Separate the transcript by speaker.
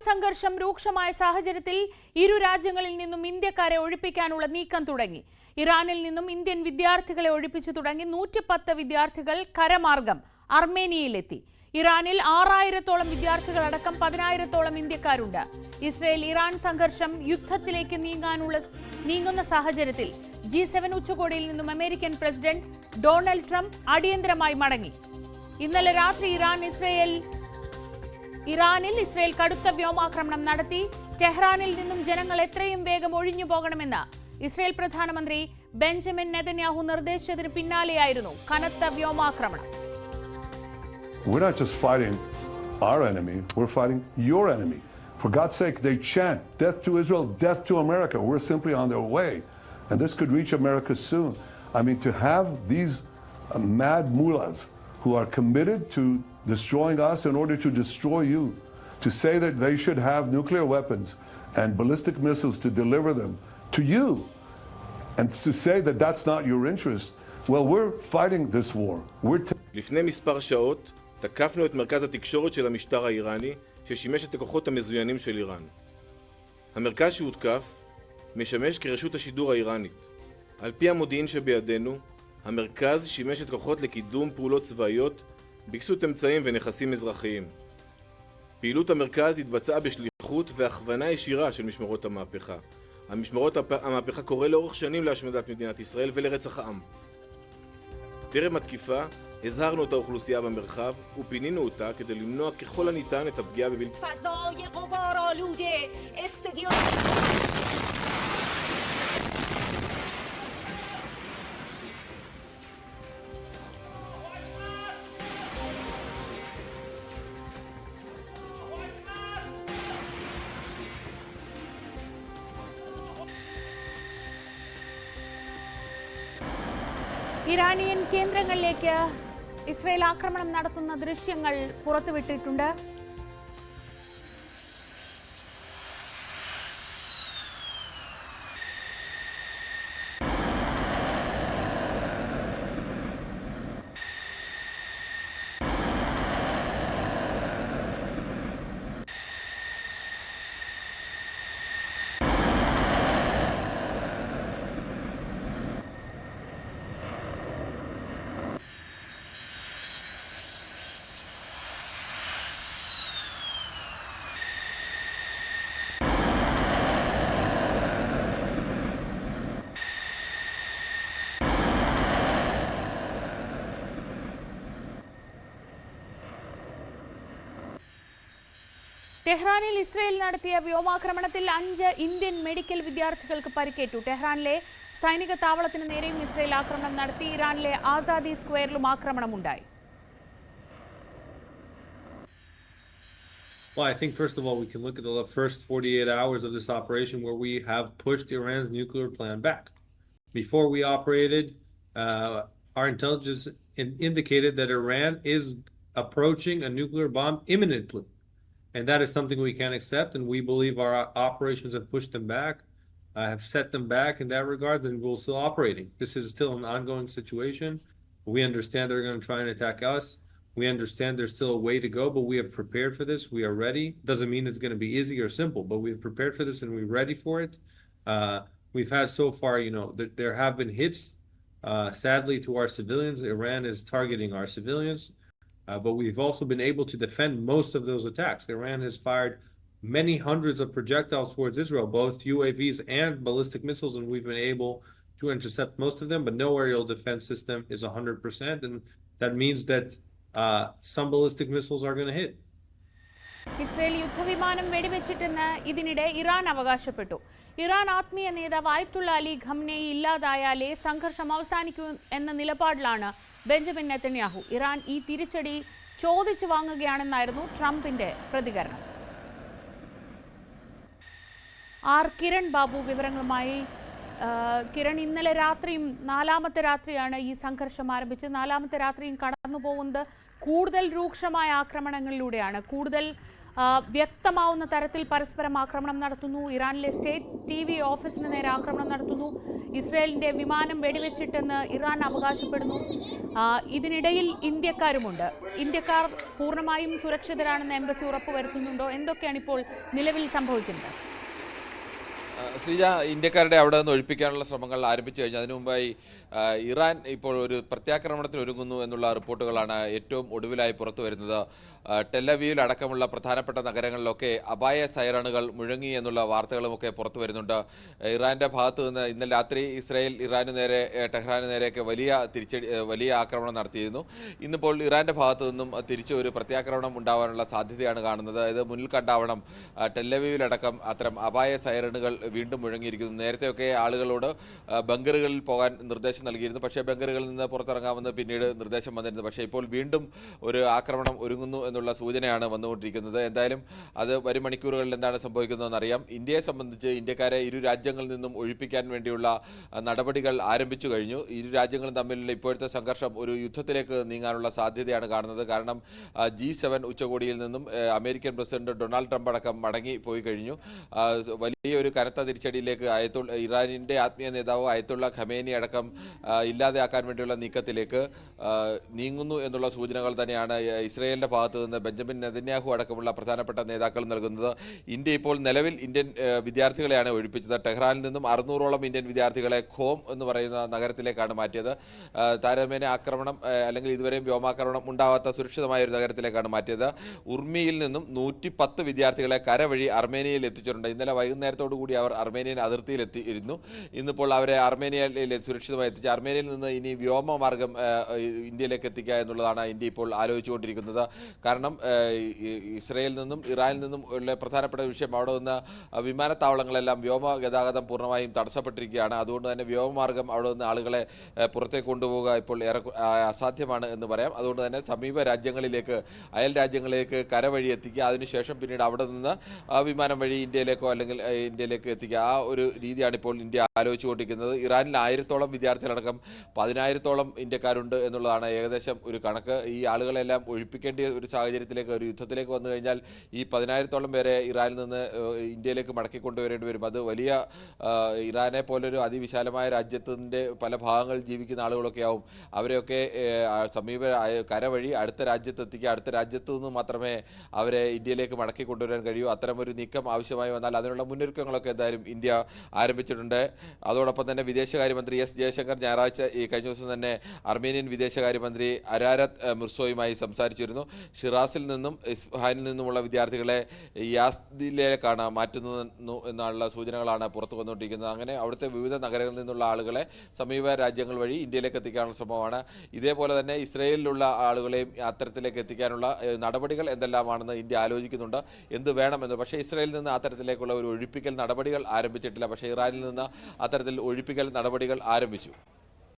Speaker 1: സംഘർഷം രൂക്ഷമായ സാഹചര്യത്തിൽ ഇരു രാജ്യങ്ങളിൽ നിന്നും ഇന്ത്യക്കാരെ ഒഴിപ്പിക്കാനുള്ള നീക്കം തുടങ്ങി. ഇറാനിൽ നിന്നും ഇന്ത്യൻ വിദ്യാർത്ഥികളെ ഒഴിപ്പിച്ചു തുടങ്ങി. 110 വിദ്യാർത്ഥികൾ കരമാർഗം അർമേനിയയിലെത്തി. ഇറാനിൽ 6000-ഓളം വിദ്യാർത്ഥികളടക്കം 10,000-ഓളം ഇന്ത്യക്കാരുണ്ട്. ഇസ്രയേൽ ഇറാൻ സംഘർഷം യുദ്ധത്തിലേക്ക് നീങ്ങുന്ന സാഹചര്യത്തിൽ G7 ഉച്ചകോടിയിൽ നിന്നും അമേരിക്കൻ പ്രസിഡന്റ് ഡൊണാൾഡ് ട്രംപ് അടിയന്തരമായി മടങ്ങി. ഇന്നലെ രാത്രി ഇറാനിൽ ഇസ്രയേൽ കടുത്ത വ്യോമാക്രമണം നടത്തി. ടെഹ്റാനിൽ നിന്നും ജനങ്ങൾ എത്രയും വേഗം ഒഴിഞ്ഞു പോകണമെന്ന് ഇസ്രയേൽ പ്രധാനമന്ത്രി ബെഞ്ചമിൻ നെതന്യാഹു നിർദ്ദേശിച്ചതിന് പിന്നാലെയായിരുന്നു കനത്ത വ്യോമാക്രമണം.
Speaker 2: We're not just fighting our enemy, we're fighting your enemy. For God's sake, they chant death to Israel, death to America. We're simply on their way. And this could reach America soon. I mean, to have these mad mullahs who are committed to destroying us in order to destroy you, to say that they should have nuclear weapons and ballistic missiles to deliver them to you, and to say that that's not your interest, well, we're fighting this war.
Speaker 3: לפני מספר שעות תקפנו את מרכז התקשורת של המשטר האיראני ששימש את הכוחות המזוינים של איראן. המרכז שהותקף משמש כרשות השידור האיראנית. על פי המודיעין שבידינו, המרכז שימש את כוחות לקידום פעולות צבאיות בקסות אמצעים ונכסים אזרחיים. פעילות המרכז התבצעה בשליחות והכוונה ישירה של משמרות המהפכה. המהפכה קורא לאורך שנים להשמדת מדינת ישראל ולרצח העם. טרם התקיפה הזהרנו את האוכלוסייה במרחב ופינינו אותה כדי למנוע ככל הניתן את הפגיעה בבלתי
Speaker 4: فضای غبار آلوده استادیوم
Speaker 1: Iranian കേന്ദ്രങ്ങളിലേക്ക് Israel ആക്രമണം നടത്തുന്ന ദൃശ്യങ്ങൾ പുറത്തുവിട്ടിട്ടുണ്ട്. ടെഹ്റാനിൽ Israel നടത്തിയ വ്യോമാക്രമണത്തിൽ 5 Indian medical വിദ്യാർത്ഥികൾക്ക് പരിക്കേറ്റു. ടെഹ്റാനിലെ സൈനിക താവളത്തിന് നേരെയും ഇസ്രയേൽ ആക്രമണം നടത്തി. ഇറാനിലെ Azadi സ്ക്വയറിലും ആക്രമണമുണ്ടായി.
Speaker 5: Well, I think first of all, we can look at the first 48 hours of this operation where we have pushed Iran's nuclear plan back. Before we operated, our intelligence indicated that Iran is approaching a nuclear bomb imminently. And that is something we can't accept, and we believe our operations have pushed them back, have set them back in that regard, and we're still operating. This is still an ongoing situation. We understand they're going to try and attack us. We understand there's still a way to go, but we have prepared for this. We are ready. Doesn't mean it's going to be easy or simple, but we've prepared for this and we're ready for it. We've had so far, there have been hits, sadly, to our civilians. Iran is targeting our civilians. But we've also been able to defend most of those attacks. Iran has fired many hundreds of projectiles towards Israel, both UAVs and ballistic missiles, and we've been able to intercept most of them, but no aerial defense system is 100%, and that means that some ballistic missiles are going to hit.
Speaker 1: Israel യുദ്ധവിമാനം വെടിവെച്ചിട്ടെന്ന് ഇതിനിടെ Iran അവകാശപ്പെട്ടു. Iran ആത്മീയ നേതാവ് ആയത്തുള്ള അലി ഖംനേയി ഇല്ലാതായാലേ സംഘർഷം അവസാനിക്കൂ എന്ന നിലപാടിലാണ് Benjamin Netanyahu. Iran ഈ തിരിച്ചടി ചോദിച്ചു വാങ്ങുകയാണെന്നായിരുന്നു ട്രംപിന്റെ പ്രതികരണം. കിരൺ ബാബു വിവരങ്ങളുമായി. കിരൺ, ഇന്നലെ രാത്രിയും 4ാമത്തെ രാത്രിയാണ് ഈ സംഘർഷം ആരംഭിച്ചത്. 4ാമത്തെ രാത്രിയും കടന്നു പോകുന്നത് കൂടുതൽ രൂക്ഷമായ ആക്രമണങ്ങളിലൂടെയാണ്. കൂടുതൽ വ്യക്തമാവുന്ന തരത്തിൽ പരസ്പരം ആക്രമണം നടത്തുന്നു. ഇറാനിലെ സ്റ്റേറ്റ് TV ഓഫീസിന് നേരെ ആക്രമണം നടത്തുന്നു. ഇസ്രയേലിന്റെ വിമാനം വെടിവെച്ചിട്ടെന്ന് ഇറാൻ അവകാശപ്പെടുന്നു. ഇതിനിടയിൽ ഇന്ത്യക്കാരുമുണ്ട്. ഇന്ത്യക്കാർ പൂർണ്ണമായും സുരക്ഷിതരാണെന്ന് എംബസി ഉറപ്പുവരുത്തുന്നുണ്ടോ? എന്തൊക്കെയാണ് ഇപ്പോൾ നിലവിൽ സംഭവിക്കുന്നത്?
Speaker 6: ശ്രീജ, ഇന്ത്യക്കാരുടെ അവിടെ നിന്ന് ഒഴിപ്പിക്കാനുള്ള ശ്രമങ്ങൾ ആരംഭിച്ചു കഴിഞ്ഞു. അതിനു മുമ്പായി ഇറാൻ ഇപ്പോൾ ഒരു പ്രത്യാക്രമണത്തിന് ഒരുങ്ങുന്നു എന്നുള്ള റിപ്പോർട്ടുകളാണ് ഏറ്റവും ഒടുവിലായി പുറത്തു വരുന്നത്. ടെല്ലവീവിൽ അടക്കമുള്ള പ്രധാനപ്പെട്ട നഗരങ്ങളിലൊക്കെ അപായ സൈറണുകൾ മുഴങ്ങി എന്നുള്ള വാർത്തകളുമൊക്കെ പുറത്തു വരുന്നുണ്ട്. ഇറാന്റെ ഭാഗത്ത് നിന്ന് ഇന്നലെ രാത്രി ഇസ്രായേൽ ഇറാനു നേരെ, ടെഹ്റാനു നേരെയൊക്കെ വലിയ ആക്രമണം നടത്തിയിരുന്നു. ഇന്നിപ്പോൾ ഇറാന്റെ ഭാഗത്തു നിന്നും തിരിച്ചു ഒരു പ്രത്യാക്രമണം ഉണ്ടാവാനുള്ള സാധ്യതയാണ് കാണുന്നത്. ഇത് മുന്നിൽ കണ്ടാവണം ടെല്ലവീവിലടക്കം അത്തരം അപായ സൈറണുകൾ വീണ്ടും മുഴങ്ങിയിരിക്കുന്നു. നേരത്തെയൊക്കെ ആളുകളോട് ബങ്കറുകളിൽ പോകാൻ നിർദ്ദേശം നൽകിയിരുന്നു. പക്ഷേ ബങ്കറുകളിൽ നിന്ന് പുറത്തിറങ്ങാമെന്ന് പിന്നീട് നിർദ്ദേശം വന്നിരുന്നു. പക്ഷേ ഇപ്പോൾ വീണ്ടും ഒരു ആക്രമണം ഒരുങ്ങുന്നു എന്നുള്ള സൂചനയാണ് വന്നുകൊണ്ടിരിക്കുന്നത്. എന്തായാലും അത് വരും മണിക്കൂറുകളിൽ എന്താണ് സംഭവിക്കുന്നതെന്ന് അറിയാം. ഇന്ത്യയെ സംബന്ധിച്ച് ഇന്ത്യക്കാരെ ഇരു രാജ്യങ്ങളിൽ നിന്നും ഒഴിപ്പിക്കാൻ വേണ്ടിയുള്ള നടപടികൾ ആരംഭിച്ചു കഴിഞ്ഞു. ഇരു രാജ്യങ്ങളും തമ്മിലുള്ള ഇപ്പോഴത്തെ സംഘർഷം ഒരു യുദ്ധത്തിലേക്ക് നീങ്ങാനുള്ള സാധ്യതയാണ് കാണുന്നത്. കാരണം G7 ഉച്ചകോടിയിൽ നിന്നും അമേരിക്കൻ പ്രസിഡന്റ് ഡൊണാൾഡ് ട്രംപ് അടക്കം മടങ്ങി പോയി കഴിഞ്ഞു. വലിയൊരു കനത്ത തിരിച്ചടിയിലേക്ക് ഇറാനിന്റെ ആത്മീയ നേതാവ് അയത്തുള്ള ഖമേനി അടക്കം ഇല്ലാതെയാക്കാൻ വേണ്ടിയുള്ള നീക്കത്തിലേക്ക് നീങ്ങുന്നു എന്നുള്ള സൂചനകൾ തന്നെയാണ് ഇസ്രയേലിന്റെ ഭാഗത്ത് നിന്ന് ബെഞ്ചമിൻ നെതന്യാഹു അടക്കമുള്ള പ്രധാനപ്പെട്ട നേതാക്കൾ നൽകുന്നത്. ഇന്ത്യ ഇപ്പോൾ നിലവിൽ ഇന്ത്യൻ വിദ്യാർത്ഥികളെയാണ് ഒഴിപ്പിച്ചത്. ടെഹ്റാനിൽ നിന്നും 600ഓളം ഇന്ത്യൻ വിദ്യാർത്ഥികളെ ഖോം എന്ന് പറയുന്ന നഗരത്തിലേക്കാണ് മാറ്റിയത്. താരതമ്യേന ആക്രമണം അല്ലെങ്കിൽ ഇതുവരെയും വ്യോമാക്രമണം ഉണ്ടാവാത്ത സുരക്ഷിതമായ ഒരു നഗരത്തിലേക്കാണ് മാറ്റിയത്. ഉർമിയിൽ നിന്നും 110 വിദ്യാർത്ഥികളെ കരവഴി അർമേനിയയിൽ എത്തിച്ചിട്ടുണ്ട്. ഇന്നലെ വൈകുന്നേരത്തോടു കൂടി അവർ അർമേനിയൻ അതിർത്തിയിൽ എത്തിയിരുന്നു. ഇന്നിപ്പോൾ അവരെ അർമേനിയയിൽ സുരക്ഷിതമായി എത്തിച്ച് അർമേനിയയിൽ നിന്ന് ഇനി വ്യോമമാർഗം ഇന്ത്യയിലേക്ക് എത്തിക്കുക എന്നുള്ളതാണ് ഇന്ത്യ ഇപ്പോൾ ആലോചിച്ചുകൊണ്ടിരിക്കുന്നത്. കാരണം ഇസ്രയേലിൽ നിന്നും ഇറാനിൽ നിന്നും ഉള്ള പ്രധാനപ്പെട്ട വിഷയം അവിടെ നിന്ന് വിമാനത്താവളങ്ങളെല്ലാം വ്യോമ ഗതാഗതം പൂർണ്ണമായും തടസ്സപ്പെട്ടിരിക്കുകയാണ്. അതുകൊണ്ട് തന്നെ വ്യോമമാർഗം അവിടെ നിന്ന് ആളുകളെ പുറത്തേക്ക് കൊണ്ടുപോവുക ഇപ്പോൾ ഏറെ അസാധ്യമാണ് എന്ന് പറയാം. അതുകൊണ്ട് തന്നെ സമീപ രാജ്യങ്ങളിലേക്ക്, അയൽ രാജ്യങ്ങളിലേക്ക് കരവഴി എത്തിക്കുക, അതിനുശേഷം പിന്നീട് അവിടെ നിന്ന് വിമാനം വഴി ഇന്ത്യയിലേക്കോ അല്ലെങ്കിൽ ഇന്ത്യയിലേക്ക് എത്തിക്കുക, ആ ഒരു രീതിയാണ് ഇപ്പോൾ ഇന്ത്യ ആലോചിച്ചുകൊണ്ടിരിക്കുന്നത്. ഇറാനിൽ 1000ഓളം വിദ്യാർത്ഥികളടക്കം 10,000ഓളം ഇന്ത്യക്കാരുണ്ട് എന്നുള്ളതാണ് ഏകദേശം ഒരു കണക്ക്. ഈ ആളുകളെല്ലാം ഒഴിപ്പിക്കേണ്ട ഒരു സാഹചര്യത്തിലേക്ക്, ഒരു യുദ്ധത്തിലേക്ക് വന്നു കഴിഞ്ഞാൽ ഈ 10,000ഓളം പേരെ ഇറാനിൽ നിന്ന് ഇന്ത്യയിലേക്ക് മടക്കിക്കൊണ്ടുവരേണ്ടി വരും. അത് വലിയ ഇറാനെ പോലൊരു അതിവിശാലമായ രാജ്യത്തിൻ്റെ പല ഭാഗങ്ങളിൽ ജീവിക്കുന്ന ആളുകളൊക്കെ ആവും. അവരെയൊക്കെ സമീപ കരവഴി അടുത്ത രാജ്യത്ത് എത്തിക്കുക, അടുത്ത രാജ്യത്ത് നിന്ന് മാത്രമേ അവരെ ഇന്ത്യയിലേക്ക് മടക്കി കൊണ്ടുവരാൻ കഴിയൂ. അത്തരമൊരു നീക്കം ആവശ്യമായി വന്നാൽ അതിനുള്ള മുന്നൊരുക്കങ്ങളൊക്കെ എന്തായാലും ഇന്ത്യ ആരംഭിച്ചിട്ടുണ്ട്. അതോടൊപ്പം തന്നെ വിദേശകാര്യമന്ത്രി S ജയശങ്കർ ഞായറാഴ്ച കഴിഞ്ഞ ദിവസം തന്നെ അർമേനിയൻ വിദേശകാര്യമന്ത്രി അരാരത് മിർസോയുമായി സംസാരിച്ചിരുന്നു. ഷിറാസിൽ നിന്നും ഇസ്ഫഹാനിൽ നിന്നുമുള്ള വിദ്യാർത്ഥികളെ യാസ്ദിലേക്കാണ് മാറ്റുന്നു എന്നുള്ള സൂചനകളാണ് പുറത്തു വന്നുകൊണ്ടിരിക്കുന്നത്. അങ്ങനെ അവിടുത്തെ വിവിധ നഗരങ്ങളിൽ നിന്നുള്ള ആളുകളെ സമീപ രാജ്യങ്ങൾ വഴി ഇന്ത്യയിലേക്ക് എത്തിക്കാനുള്ള ശ്രമമാണ്. ഇതേപോലെ തന്നെ ഇസ്രയേലിലുള്ള ആളുകളെയും അത്തരത്തിലേക്ക് എത്തിക്കാനുള്ള നടപടികൾ എന്തെല്ലാമാണെന്ന് ഇന്ത്യ ആലോചിക്കുന്നുണ്ട്, എന്ത് വേണമെന്ന്. പക്ഷേ ഇസ്രയേലിൽ നിന്ന് അത്തരത്തിലേക്കുള്ള ഒരു ഒഴിപ്പിക്കൽ നടപടികൾ ആരംഭിച്ചിട്ടില്ല. പക്ഷേ ഇറാനിൽ നിന്ന് അത്തരത്തിൽ ഒഴിപ്പിക്കൽ നടപടികൾ ആരംഭിച്ചു.